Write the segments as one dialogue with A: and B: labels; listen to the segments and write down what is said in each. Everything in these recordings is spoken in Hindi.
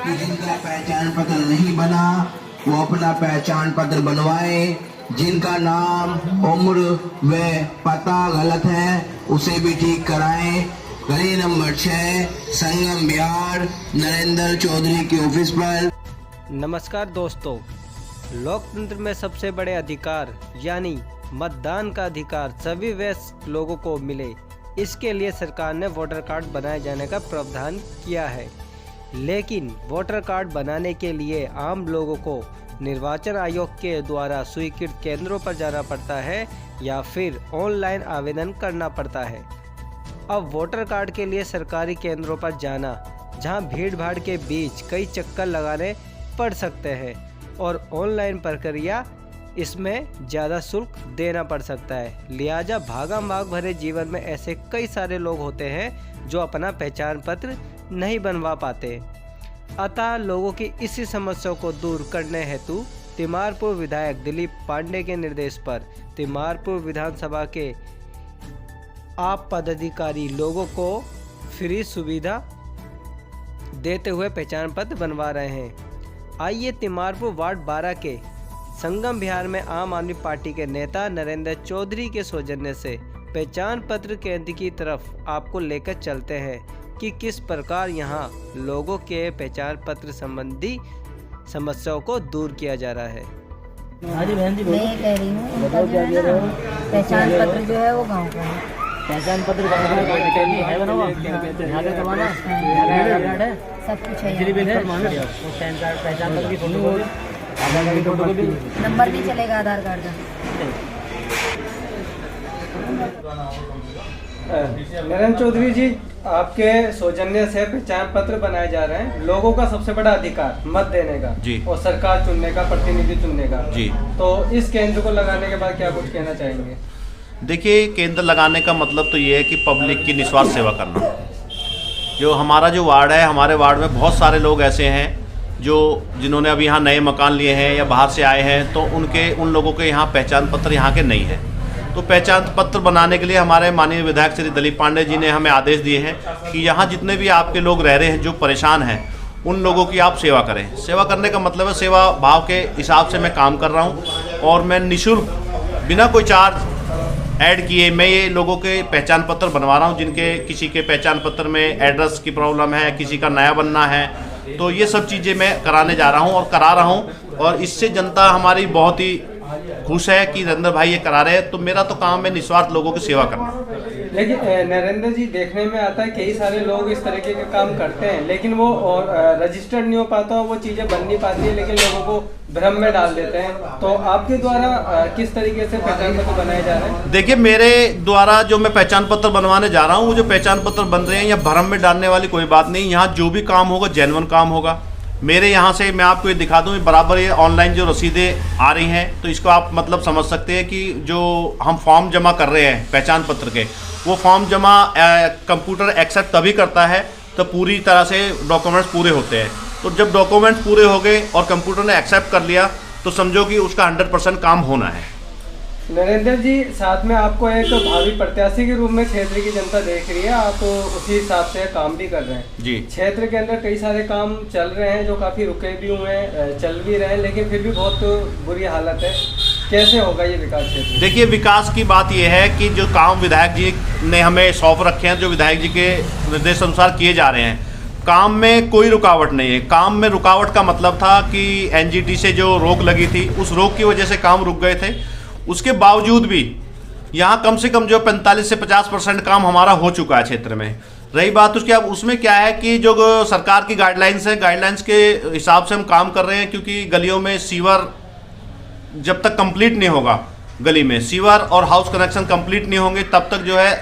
A: कि जिनका पहचान पत्र नहीं बना वो अपना पहचान पत्र बनवाए। जिनका नाम, उम्र व पता गलत है उसे भी ठीक कराएं। गली नंबर 6, संगम बिहार, नरेंद्र चौधरी के ऑफिस पर।
B: नमस्कार दोस्तों, लोकतंत्र में सबसे बड़े अधिकार यानी मतदान का अधिकार सभी वयस्क लोगों को मिले, इसके लिए सरकार ने वोटर कार्ड बनाए जाने का प्रावधान किया है। लेकिन वोटर कार्ड बनाने के लिए आम लोगों को निर्वाचन आयोग के द्वारा स्वीकृत केंद्रों पर जाना पड़ता है या फिर ऑनलाइन आवेदन करना पड़ता है। अब वोटर कार्ड के लिए सरकारी केंद्रों पर जाना, जहां भीड़ भाड़ के बीच कई चक्कर लगाने पड़ सकते हैं, और ऑनलाइन प्रक्रिया इसमें ज़्यादा शुल्क देना पड़ सकता है। लिहाजा भागम भाग भरे जीवन में ऐसे कई सारे लोग होते हैं जो अपना पहचान पत्र नहीं बनवा पाते। अतः लोगों की इसी समस्या को दूर करने हेतु तिमारपुर विधायक दिलीप पांडे के निर्देश पर तिमारपुर विधानसभा के आप पदाधिकारी लोगों को फ्री सुविधा देते हुए पहचान पत्र बनवा रहे हैं। आइए तिमारपुर वार्ड 12 के संगम बिहार में आम आदमी पार्टी के नेता नरेंद्र चौधरी के सौजन्य से पहचान पत्र केंद्र की तरफ आपको लेकर चलते हैं कि किस प्रकार यहाँ लोगों के पहचान पत्र संबंधी समस्याओं को दूर किया जा रहा है।
C: हाँ जी बहन जी, मैं ये कह रही हूँ उनका जो है ना पहचान पत्र जो है वो गाँव का है। पहचान पत्र गाँव का है बना हुआ, यहाँ का करवाना है, सब कुछ है। पहचान पत्र की फोटो, आधार कार्ड की फोटोकॉपी, नंबर भी चलेगा आधार कार्ड का।
B: नरेंद्र चौधरी जी, आपके सौजन्य से पहचान पत्र बनाए जा रहे हैं। लोगों का सबसे बड़ा अधिकार मत देने का
D: जी,
B: और सरकार चुनने का, प्रतिनिधि चुनने का
D: जी।
B: तो इस केंद्र को लगाने के बाद क्या कुछ कहना चाहेंगे?
D: देखिए, केंद्र लगाने का मतलब तो ये है कि पब्लिक की निस्वार्थ सेवा करना। जो हमारा जो वार्ड है, हमारे वार्ड में बहुत सारे लोग ऐसे हैं जिन्होंने अभी यहाँ नए मकान लिए हैं या बाहर से आए हैं, तो उन लोगों के यहाँ पहचान पत्र यहाँ के नहीं है। तो पहचान पत्र बनाने के लिए हमारे माननीय विधायक श्री दिलीप पांडे जी ने हमें आदेश दिए हैं कि यहाँ जितने भी आपके लोग रह रहे हैं जो परेशान हैं, उन लोगों की आप सेवा करें। सेवा करने का मतलब है सेवा भाव के हिसाब से मैं काम कर रहा हूँ और मैं निःशुल्क बिना कोई चार्ज ऐड किए मैं ये लोगों के पहचान पत्र बनवा रहा हूँ। जिनके किसी के पहचान पत्र में एड्रेस की प्रॉब्लम है, किसी का नया बनना है, तो ये सब चीज़ें मैं कराने जा रहा हूँ और करा रहा हूँ। और इससे जनता हमारी बहुत ही खुश है कि नरेंद्र भाई ये करा रहे हैं। तो मेरा तो काम है निस्वार्थ लोगों की सेवा करना।
B: लेकिन नरेंद्र जी, देखने में आता है कई सारे लोग इस तरीके के काम करते हैं, लेकिन वो रजिस्टर्ड नहीं हो पाता, वो चीज़ें बन नहीं पाती है, लेकिन लोगों को भ्रम में डाल देते हैं। तो आपके द्वारा किस तरीके से पहचान पत्र बनाए जा रहे हैं?
D: देखिए, मेरे द्वारा जो मैं पहचान पत्र बनवाने जा रहा हूँ, वो जो पहचान पत्र बन रहे हैं या भ्रम में डालने वाली कोई बात नहीं। यहाँ जो भी काम होगा जेन्युइन काम होगा। मेरे यहाँ से मैं आपको ये दिखा दूँ, बराबर ये ऑनलाइन जो रसीदें आ रही हैं, तो इसको आप मतलब समझ सकते हैं कि जो हम फॉर्म जमा कर रहे हैं पहचान पत्र के, वो फॉर्म जमा कंप्यूटर एक्सेप्ट तभी करता है तो पूरी तरह से डॉक्यूमेंट्स पूरे होते हैं। तो जब डॉक्यूमेंट्स पूरे हो गए और कंप्यूटर ने एक्सेप्ट कर लिया तो समझो कि उसका 100% काम होना है।
B: नरेंद्र जी, साथ में आपको एक भावी प्रत्याशी के रूप में क्षेत्र की जनता देख रही है, आप उसी हिसाब से काम भी कर रहे हैं
D: जी।
B: क्षेत्र के अंदर कई सारे काम चल रहे हैं जो काफ़ी रुके भी हुए हैं, चल भी रहे हैं, लेकिन फिर भी बहुत बुरी हालत है। कैसे होगा ये विकास क्षेत्र?
D: देखिए, विकास की बात यह है कि जो काम विधायक जी ने हमें सौंप रखे हैं, जो विधायक जी के निर्देश अनुसार किए जा रहे हैं, काम में कोई रुकावट नहीं है। काम में रुकावट का मतलब था कि एनजीटी से जो रोक लगी थी, उस रोक की वजह से काम रुक गए थे। उसके बावजूद भी यहाँ कम से कम जो 45 से 50% काम हमारा हो चुका है क्षेत्र में। रही बात उसकी, अब उसमें क्या है कि जो सरकार की गाइडलाइंस है, गाइडलाइंस के हिसाब से हम काम कर रहे हैं, क्योंकि गलियों में सीवर जब तक कंप्लीट नहीं होगा, गली में सीवर और हाउस कनेक्शन कंप्लीट नहीं होंगे, तब तक जो है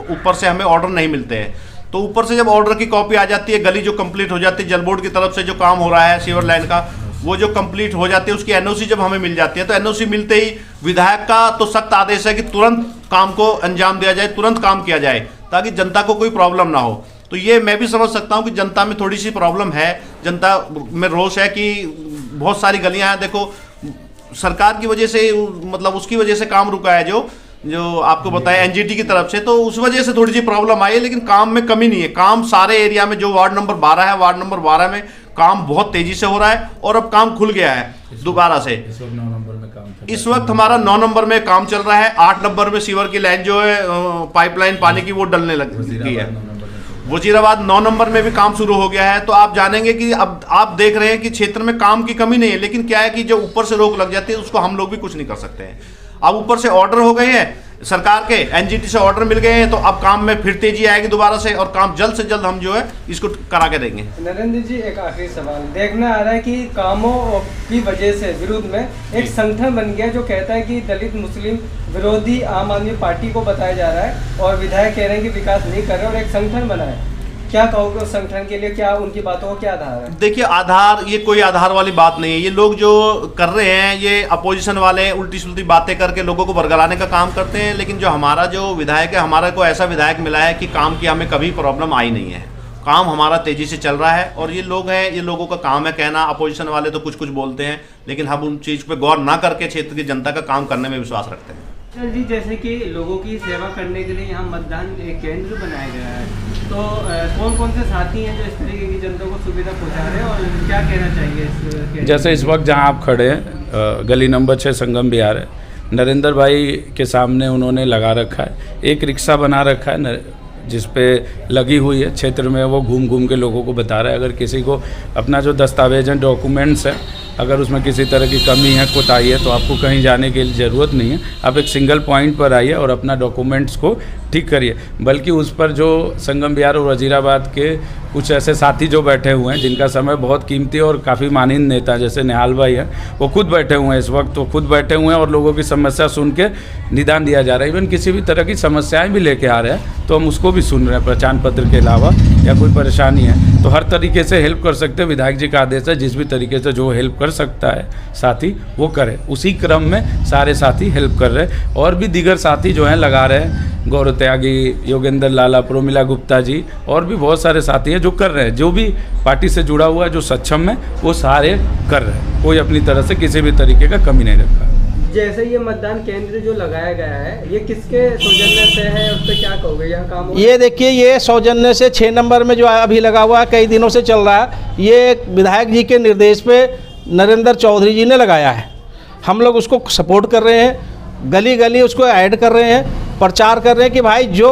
D: ऊपर से हमें ऑर्डर नहीं मिलते हैं। तो ऊपर से जब ऑर्डर की कॉपी आ जाती है, गली जो कंप्लीट हो जाती है, जल बोर्ड की तरफ से जो काम हो रहा है सीवर लाइन का, वो जो कंप्लीट हो जाती है, उसकी एनओसी जब हमें मिल जाती है, तो एनओसी मिलते ही विधायक का तो सख्त आदेश है कि तुरंत काम को अंजाम दिया जाए, तुरंत काम किया जाए, ताकि जनता को कोई प्रॉब्लम ना हो। तो ये मैं भी समझ सकता हूँ कि जनता में थोड़ी सी प्रॉब्लम है, जनता में रोष है कि बहुत सारी गलियाँ हैं, देखो सरकार की वजह से, मतलब उसकी वजह से काम रुका है, जो आपको बताया एनजीटी की तरफ से, तो उस वजह से थोड़ी सी प्रॉब्लम आई है। लेकिन काम में कमी नहीं है, काम सारे एरिया में, जो वार्ड नंबर 12 है, वार्ड नंबर 12 में काम बहुत तेजी से हो रहा है और अब काम खुल गया है दोबारा से।
E: इस वक्त 9 नंबर में काम चल रहा है।
D: इस वक्त हमारा 9 नंबर में काम चल रहा है। 8 नंबर में सीवर की लाइन जो है पाइपलाइन पानी की वो डलने लग गई है। वजीराबाद 9 नंबर में भी काम शुरू हो गया है। तो आप जानेंगे कि अब आप देख रहे हैं कि क्षेत्र में काम की कमी नहीं है, लेकिन क्या है कि जो ऊपर से रोक लग जाती है उसको हम लोग भी कुछ नहीं कर सकते हैं। अब ऊपर से ऑर्डर हो गए हैं सरकार के, एनजीटी से ऑर्डर मिल गए हैं, तो अब काम में फिर तेजी आएगी दोबारा से और काम जल्द से जल्द हम जो है इसको करा के देंगे।
B: नरेंद्र जी, एक आखिरी सवाल। देखना आ रहा है कि कामों की वजह से विरोध में एक संगठन बन गया जो कहता है कि दलित मुस्लिम विरोधी आम आदमी पार्टी को बताया जा रहा है और विधायक कह रहे हैं कि विकास नहीं कर रहे और एक संगठन बना है। क्या कहोगे उस संगठन के लिए, क्या उनकी बातों का क्या आधार है?
D: देखिए, आधार ये कोई आधार वाली बात नहीं है। ये लोग जो कर रहे हैं ये अपोजिशन वाले उल्टी सुल्टी बातें करके लोगों को बरगलाने का काम करते हैं। लेकिन जो हमारा जो विधायक है, हमारा को ऐसा विधायक मिला है कि काम की हमें कभी प्रॉब्लम आई नहीं है। काम हमारा तेजी से चल रहा है और ये लोग हैं, ये लोगों का काम है कहना। अपोजिशन वाले तो कुछ कुछ बोलते हैं, लेकिन हम उन चीज़ पे गौर ना करके क्षेत्र की जनता का काम करने में विश्वास रखते हैं।
B: सर जी, जैसे कि लोगों की सेवा करने के लिए यहाँ मतदान केंद्र बनाया गया है, तो कौन कौन से साथी हैं जो इस तरीके की जनता को सुविधा पहुँचा रहे हैं और क्या कहना चाहिए इस केंद्र?
E: जैसे इस वक्त जहां आप खड़े हैं, गली नंबर 6 संगम विहार है। नरेंद्र भाई के सामने उन्होंने लगा रखा है, एक रिक्शा बना रखा है जिस पे लगी हुई है क्षेत्र में, वो घूम घूम के लोगों को बता रहा है। अगर किसी को अपना जो दस्तावेज है, डॉक्यूमेंट्स है, अगर उसमें किसी तरह की कमी है, कोताही है, तो आपको कहीं जाने की ज़रूरत नहीं है। आप एक सिंगल पॉइंट पर आइए और अपना डॉक्यूमेंट्स को ठीक करिए। बल्कि उस पर जो संगम विहार और वजीराबाद के कुछ ऐसे साथी जो बैठे हुए हैं जिनका समय बहुत कीमती और काफ़ी माननीय नेता जैसे निहाल भाई हैं, वो खुद बैठे हुए हैं इस वक्त, वो खुद बैठे हुए हैं और लोगों की समस्या सुन के निदान दिया जा रहा है। इवन किसी भी तरह की समस्याएं भी लेके आ रहे हैं तो हम उसको भी सुन रहे हैं, पहचान पत्र के अलावा या कोई परेशानी है तो हर तरीके से हेल्प कर सकते हैं। विधायक जी का आदेश है, जिस भी तरीके से जो हेल्प कर सकता है साथी वो करे। उसी क्रम में सारे साथी हेल्प कर रहे हैं और भी दीगर साथी जो हैं लगा रहे हैं, गौरव त्यागी, योगेंद्र लाला, प्रोमिला गुप्ता जी और भी बहुत सारे साथी हैं जो कर रहे हैं। जो भी पार्टी से जुड़ा हुआ है, जो सक्षम है, वो सारे कर रहे हैं। कोई अपनी तरह से किसी भी तरीके का कमी नहीं रखा।
B: जैसे ये मतदान केंद्र जो लगाया गया है, ये किसके सौजन्य से है, उस पर क्या कहोगे? यहाँ काम
F: ये देखिए, ये सौजन्य से 6 नंबर में जो अभी लगा हुआ है, कई दिनों से चल रहा है। ये विधायक जी के निर्देश पे नरेंद्र चौधरी जी ने लगाया है। हम लोग उसको सपोर्ट कर रहे हैं, गली गली उसको ऐड कर रहे हैं, प्रचार कर रहे हैं कि भाई जो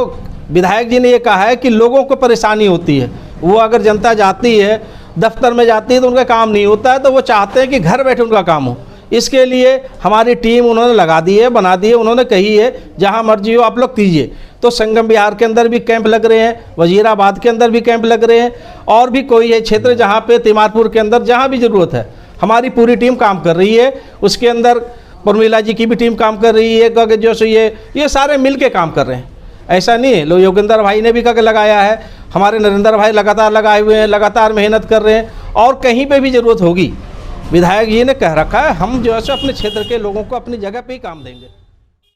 F: विधायक जी ने ये कहा है कि लोगों को परेशानी होती है, वो अगर जनता जाती है दफ्तर में जाती है तो उनका काम नहीं होता है, तो वो चाहते हैं कि घर बैठे उनका काम हो। इसके लिए हमारी टीम उन्होंने लगा दी है, बना दी है। उन्होंने कही है जहां मर्जी हो आप लोग कीजिए। तो संगम विहार के अंदर भी कैंप लग रहे हैं, वजीराबाद के अंदर भी कैंप लग रहे हैं, और भी कोई है क्षेत्र जहां पे तिमारपुर के अंदर जहां भी ज़रूरत है हमारी पूरी टीम काम कर रही है। उसके अंदर प्रमिला जी की भी टीम काम कर रही है, गग जो ये सारे मिल के काम कर रहे हैं। ऐसा नहीं है, योगेंद्र भाई ने भी गग लगाया है, हमारे नरेंद्र भाई लगातार लगाए हुए हैं, लगातार मेहनत कर रहे हैं। और कहीं पे भी ज़रूरत होगी, विधायक जी ने कह रखा है हम जो है अपने क्षेत्र के लोगों को अपनी जगह पे ही काम देंगे।